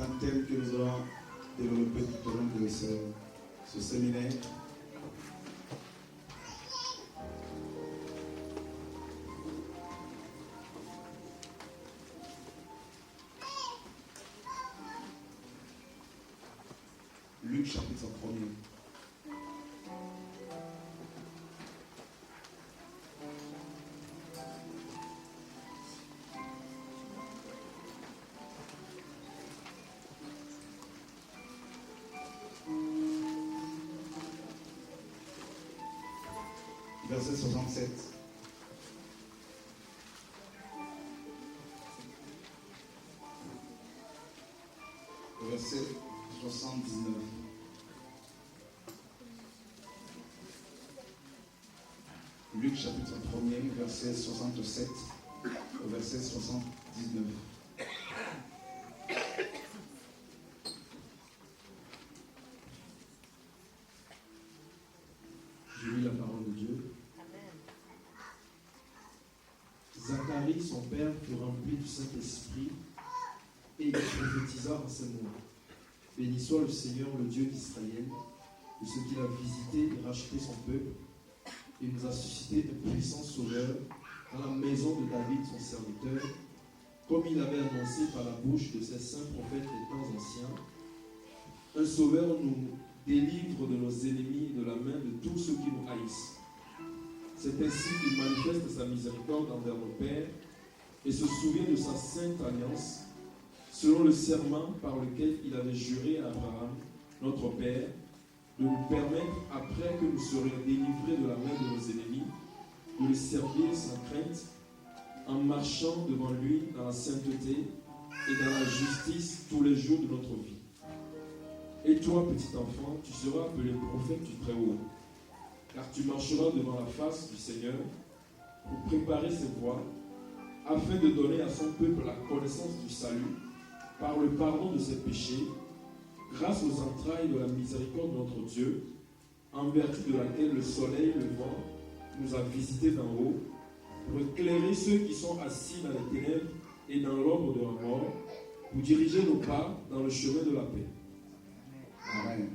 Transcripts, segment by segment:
un thème que nous allons développer tout au long de ce séminaire. Luc chapitre 1er. Verset 67. Verset 79. Luc chapitre 1er, verset 67 au verset 79. Je lis la parole de Dieu. Zacharie, son père, fut rempli du Saint-Esprit et il prophétisa en ces mots. Béni soit le Seigneur, le Dieu d'Israël, de ce qu'il a visité et racheté son peuple. Il nous a suscité un puissant sauveur dans la maison de David, son serviteur, comme il avait annoncé par la bouche de ses saints prophètes des temps anciens. Un sauveur nous délivre de nos ennemis et de la main de tous ceux qui nous haïssent. C'est ainsi qu'il manifeste sa miséricorde envers nos pères et se souvient de sa sainte alliance, selon le serment par lequel il avait juré à Abraham, notre père, de nous permettre, après que nous serions délivrés de la main de nos ennemis, de le servir sans crainte, en marchant devant lui dans la sainteté et dans la justice tous les jours de notre vie. Et toi, petit enfant, tu seras appelé prophète du Très-Haut, car tu marcheras devant la face du Seigneur pour préparer ses voies, afin de donner à son peuple la connaissance du salut par le pardon de ses péchés, grâce aux entrailles de la miséricorde de notre Dieu, en vertu de laquelle le soleil levant nous a visités d'en haut, pour éclairer ceux qui sont assis dans les ténèbres et dans l'ombre de la mort, pour diriger nos pas dans le chemin de la paix. Amen.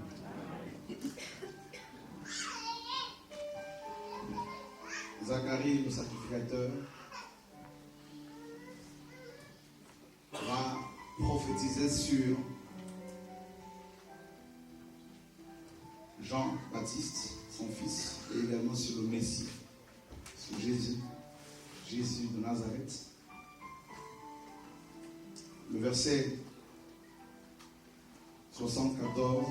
Zacharie, le sacrificateur, va prophétiser sur Jean-Baptiste, son fils, et également sur le Messie, sur Jésus de Nazareth. Le verset 74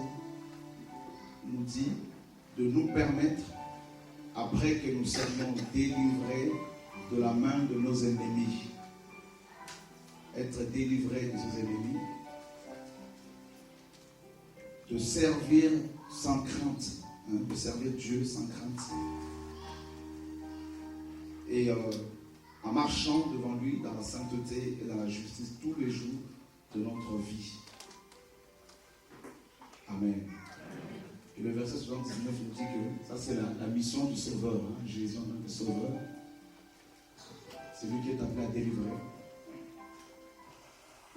nous dit de nous permettre, après que nous serions délivrés de la main de nos ennemis, être délivrés de ses ennemis, de servir sans crainte, de servir Dieu sans crainte, et en marchant devant lui dans la sainteté et dans la justice tous les jours de notre vie. Amen. Et le verset 79 nous dit que ça c'est la mission du Sauveur, Jésus en tant que Sauveur. C'est lui qui est appelé à délivrer.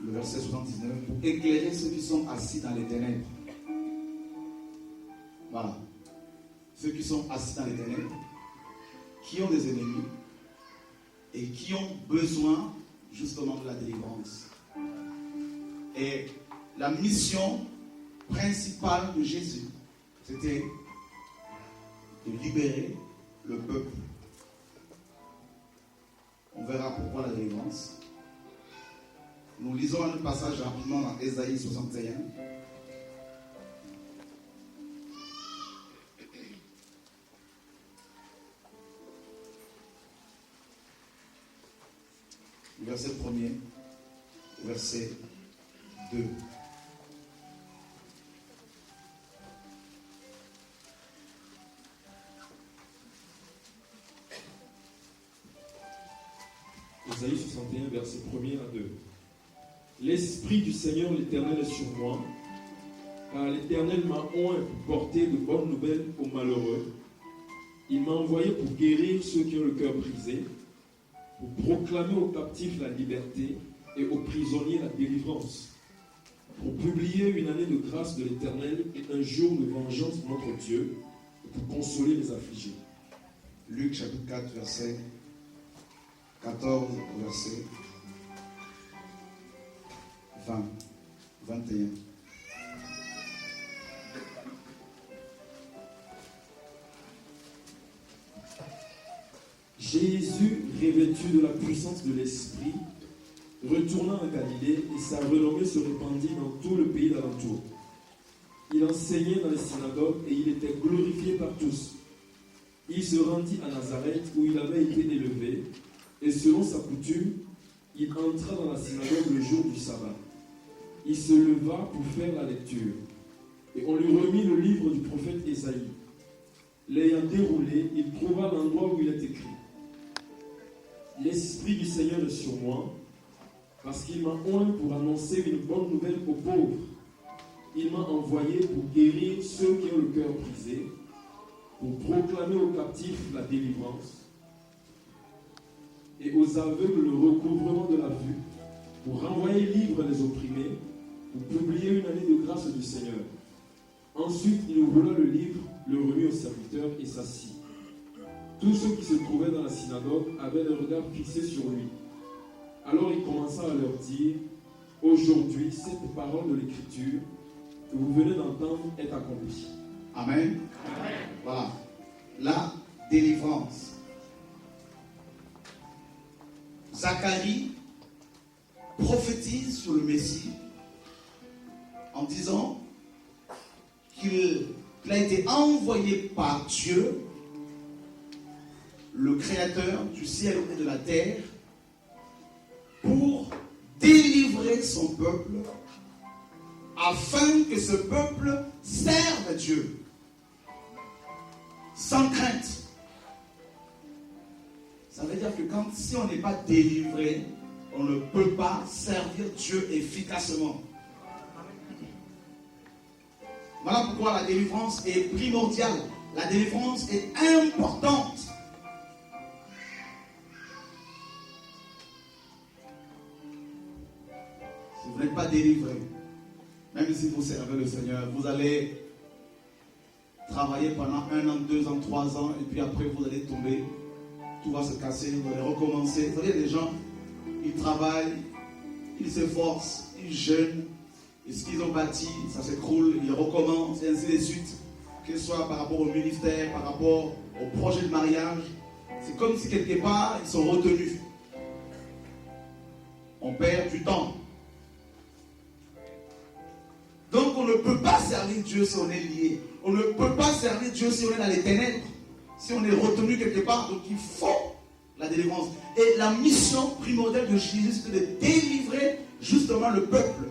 Le verset 79, pour éclairer ceux qui sont assis dans les ténèbres. Voilà. Ceux qui sont assis dans les ténèbres, qui ont des ennemis et qui ont besoin justement de la délivrance. Et la mission principale de Jésus, c'était de libérer le peuple. On verra pourquoi la délivrance. Nous lisons un passage rapidement dans Ésaïe 61. Verset 1er, verset 2. Ésaïe 61, verset 1er à 2. L'Esprit du Seigneur l'Éternel est sur moi, car l'Éternel m'a oint pour porter de bonnes nouvelles aux malheureux. Il m'a envoyé pour guérir ceux qui ont le cœur brisé, pour proclamer aux captifs la liberté et aux prisonniers la délivrance, pour publier une année de grâce de l'Éternel et un jour de vengeance de notre Dieu, pour consoler les affligés. Luc chapitre 4, verset 14 au verset 20, 21. Jésus, revêtu de la puissance de l'Esprit, retourna en Galilée et sa renommée se répandit dans tout le pays d'alentour. Il enseignait dans les synagogues et il était glorifié par tous. Il se rendit à Nazareth où il avait été élevé et selon sa coutume, il entra dans la synagogue le jour du sabbat. Il se leva pour faire la lecture et on lui remit le livre du prophète Ésaïe. L'ayant déroulé, il trouva l'endroit où il est écrit: L'Esprit du Seigneur est sur moi, parce qu'il m'a oint pour annoncer une bonne nouvelle aux pauvres. Il m'a envoyé pour guérir ceux qui ont le cœur brisé, pour proclamer aux captifs la délivrance et aux aveugles le recouvrement de la vue, pour renvoyer libres les opprimés, pour publier une année de grâce du Seigneur. Ensuite, il roula le livre, le remit au serviteur et s'assit. Tous ceux qui se trouvaient dans la synagogue avaient le regard fixé sur lui. Alors il commença à leur dire: Aujourd'hui, cette parole de l'Écriture que vous venez d'entendre est accomplie. Amen. Amen. Voilà. La délivrance. Zacharie prophétise sur le Messie en disant qu'il a été envoyé par Dieu, le Créateur du ciel et de la terre, pour délivrer son peuple, afin que ce peuple serve Dieu, sans crainte. Ça veut dire que si on n'est pas délivré, on ne peut pas servir Dieu efficacement. Voilà pourquoi la délivrance est primordiale. La délivrance est importante. Si vous n'êtes pas délivré, même si vous servez le Seigneur, vous allez travailler pendant 1 an, 2 ans, 3 ans, et puis après vous allez tomber, tout va se casser, vous allez recommencer. Vous voyez, les gens, ils travaillent, ils s'efforcent, ils jeûnent, et ce qu'ils ont bâti, ça s'écroule, ils recommencent, et ainsi de suite. Que ce soit par rapport au ministère, par rapport au projet de mariage, c'est comme si quelque part, ils sont retenus. On perd du temps. Donc on ne peut pas servir Dieu si on est lié. On ne peut pas servir Dieu si on est dans les ténèbres. Si on est retenu quelque part, donc il faut la délivrance. Et la mission primordiale de Jésus, c'est de délivrer justement le peuple.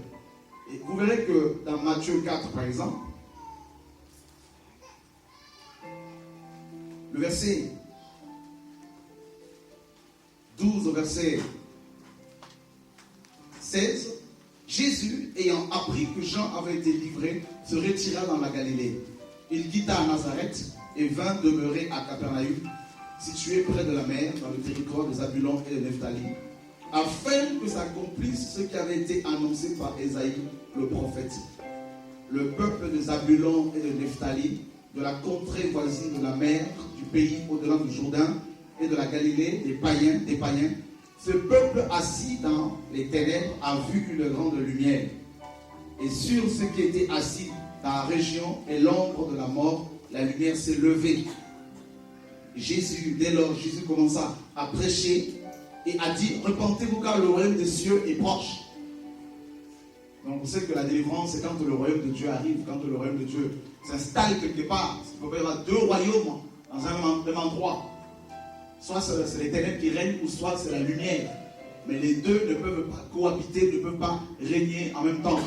Et vous verrez que dans Matthieu 4, par exemple, le verset 12 au verset 16, Jésus, ayant appris que Jean avait été livré, se retira dans la Galilée. Il quitta Nazareth et vint demeurer à Capernaum, situé près de la mer, dans le territoire de Zabulon et de Nephtali, afin que s'accomplisse ce qui avait été annoncé par Ésaïe, le prophète. Le peuple de Zabulon et de Nephtali, de la contrée voisine de la mer, du pays au-delà du Jourdain et de la Galilée, des païens, ce peuple assis dans les ténèbres a vu une grande lumière. Et sur ceux qui étaient assis dans la région et l'ombre de la mort, la lumière s'est levée. Dès lors, Jésus commença à prêcher et a dit: repentez-vous car le royaume des cieux est proche. Donc vous savez que la délivrance, c'est quand le royaume de Dieu arrive, quand le royaume de Dieu s'installe quelque part. Il peut y avoir 2 royaumes dans un même endroit. Soit c'est les ténèbres qui règnent, ou soit c'est la lumière. Mais les deux ne peuvent pas cohabiter, ne peuvent pas régner en même temps.